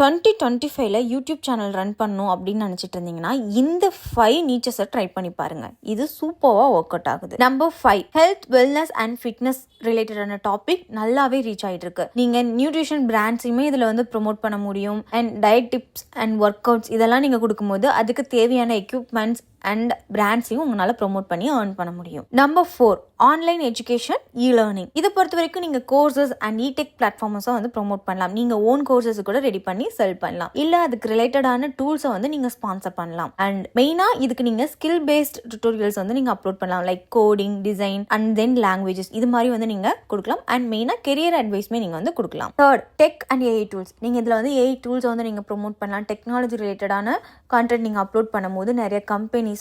2025ல YouTube channel run பண்ணணும் அப்படின்னு நினச்சிட்டு இருந்தீங்கன்னா இந்த 5 நீச்சஸை ட்ரை பண்ணி பாருங்க. இது சூப்பராக ஒர்க் அவுட் ஆகுது. Number 5, health wellness and fitness ரிலேட்டடான டாபிக் நல்லாவே ரீச் ஆகிட்டு இருக்கு. நீங்கள் நியூட்ரிஷன் பிராண்ட்ஸையுமே இதில் வந்து ப்ரொமோட் பண்ண முடியும். And diet tips and work outs இதெல்லாம் நீங்கள் கொடுக்கும்போது அதுக்கு தேவையான எக்யூப்மெண்ட்ஸ் அண்ட் பிராண்ட்ஸையும் உங்களால் ப்ரொமோட் பண்ணி ஏர்ன் பண்ண முடியும். Number 4, online education learning. இதை பொறுத்த வரைக்கும் நீங்கள் கோர்சஸ் அண்ட் இடெக் பிளாட்ஃபார்ம்ஸை வந்து ப்ரொமோட் பண்ணலாம். நீங்கள் ஓன் கோர்சஸ் கூட ரெடி பண்ணி செல் பண்ணலாம். இல்லை அதுக்கு ரிலேட்டடான டூல்ஸை வந்து நீங்கள் ஸ்பான்சர் பண்ணலாம். அண்ட் மெயினாக இதுக்கு நீங்கள் ஸ்கில் பேஸ்ட் டுட்டோரியல்ஸ் வந்து நீங்கள் அப்லோட் பண்ணலாம். Like coding, design and then languages இது மாதிரி வந்து நீங்கள் கொடுக்கலாம். அண்ட் மெயினாக கெரியர் அட்வைஸ்மே நீங்கள் வந்து கொடுக்கலாம். Third, tech and AI tools. நீங்கள் இதில் வந்து ஏஐ டூல்ஸை வந்து நீங்கள் ப்ரொமோட் பண்ணலாம். டெக்னாலஜி ரிலேட்டடான கான்டென்ட் நீங்கள் அப்லோட் பண்ணும்போது நிறைய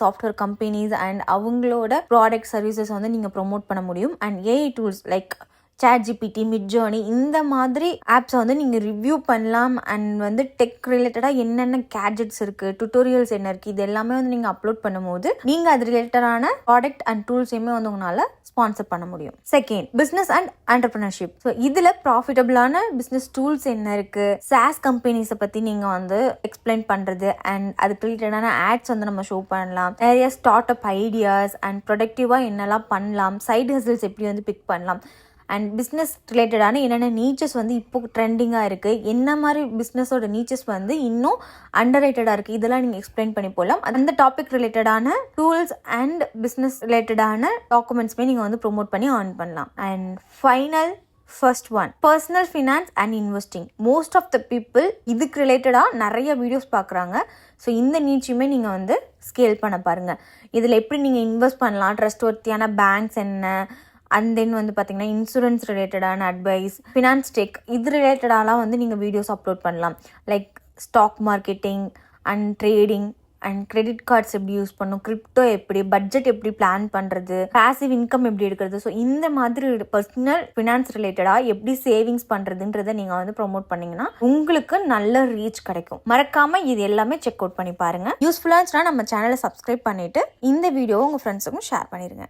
சாஃப்ட்வேர் கம்பெனிஸ் அண்ட் அவங்களோட ப்ராடக்ட் சர்வீசஸ் வந்து நீங்கள் ப்ரொமோட் பண்ண முடியும். And AI tools like ChatGPT, Midjourney இந்த மாதிரி ஆப்ஸை வந்து நீங்கள் ரிவ்யூ பண்ணலாம். அண்ட் வந்து டெக் ரிலேட்டடாக என்னென்ன கேட்ஜெட்ஸ் இருக்குது, டுட்டோரியல்ஸ் என்ன இருக்குது, இது எல்லாமே வந்து நீங்கள் அப்லோட் பண்ணும்போது நீங்கள் அது ரிலேட்டடான ப்ராடக்ட் அண்ட் டூல்ஸையுமே வந்து உங்களால் ஸ்பான்சர் பண்ண முடியும். Second, business and entrepreneurship. So இதில் ப்ராஃபிட்டபிளான பிஸ்னஸ் டூல்ஸ் என்ன இருக்குது, SaaS கம்பெனிஸை பற்றி நீங்கள் வந்து எக்ஸ்பிளைன் பண்ணுறது அண்ட் அதுக்கு ரிலேட்டடான ஆட்ஸ் வந்து நம்ம ஷோ பண்ணலாம். நிறைய ஸ்டார்ட் அப் ஐடியாஸ் அண்ட் ப்ரொடக்டிவாக என்னெல்லாம் பண்ணலாம், சைடு ஹசில்ஸ் எப்படி வந்து பிக் பண்ணலாம், அண்ட் பிஸ்னஸ் ரிலேட்டடான என்னென்ன நீச்சஸ் வந்து இப்போ ட்ரெண்டிங்காக இருக்குது, என்ன மாதிரி பிஸ்னஸோட நீச்சஸ் வந்து இன்னும் அண்டர் ரேட்டடாக இருக்குது, இதெல்லாம் நீங்கள் எக்ஸ்பிளைன் பண்ணி போகலாம். அந்த டாபிக் ரிலேட்டடான டூல்ஸ் அண்ட் பிஸ்னஸ் ரிலேட்டடான டாக்குமெண்ட்ஸ்மே நீங்கள் வந்து ப்ரொமோட் பண்ணி ஏர்ன் பண்ணலாம். And final, first one, personal finance and investing. Most of the people இதுக்கு ரிலேட்டடாக நிறைய வீடியோஸ் பார்க்குறாங்க. ஸோ இந்த நீச்சுமே நீங்கள் வந்து ஸ்கேல் பண்ண பாருங்கள். இதில் எப்படி நீங்கள் இன்வெஸ்ட் பண்ணலாம், ட்ரஸ்ட் ஒர்த்தியான பேங்க்ஸ் என்ன, அண்ட் தென் வந்து பார்த்தீங்கன்னா இன்சூரன்ஸ் ரிலேட்டடான அட்வைஸ், ஃபினான்ஸ் டெக் இது ரிலேட்டடாலாம் வந்து நீங்கள் வீடியோஸ் அப்லோட் பண்ணலாம். Like stock marketing and trading and credit cards எப்படி யூஸ் பண்ணும், கிரிப்டோ எப்படி, பட்ஜெட் எப்படி பிளான் பண்ணுறது, பாசிவ் இன்கம் எப்படி எடுக்கிறது. ஸோ இந்த மாதிரி பர்சனல் ஃபினான்ஸ் ரிலேட்டடாக எப்படி சேவிங்ஸ் பண்ணுறதுன்றதை நீங்கள் வந்து ப்ரொமோட் பண்ணிங்கன்னா உங்களுக்கு நல்ல ரீச் கிடைக்கும். மறக்காமல் இது எல்லாமே செக் அவுட் பண்ணி பாருங்கள். யூஸ்ஃபுல்லாக இருந்துச்சுன்னா நம்ம சேனலை சப்ஸ்கிரைப் பண்ணிவிட்டு இந்த வீடியோவை உங்கள் ஃப்ரெண்ட்ஸுக்கும் ஷேர் பண்ணிடுங்க.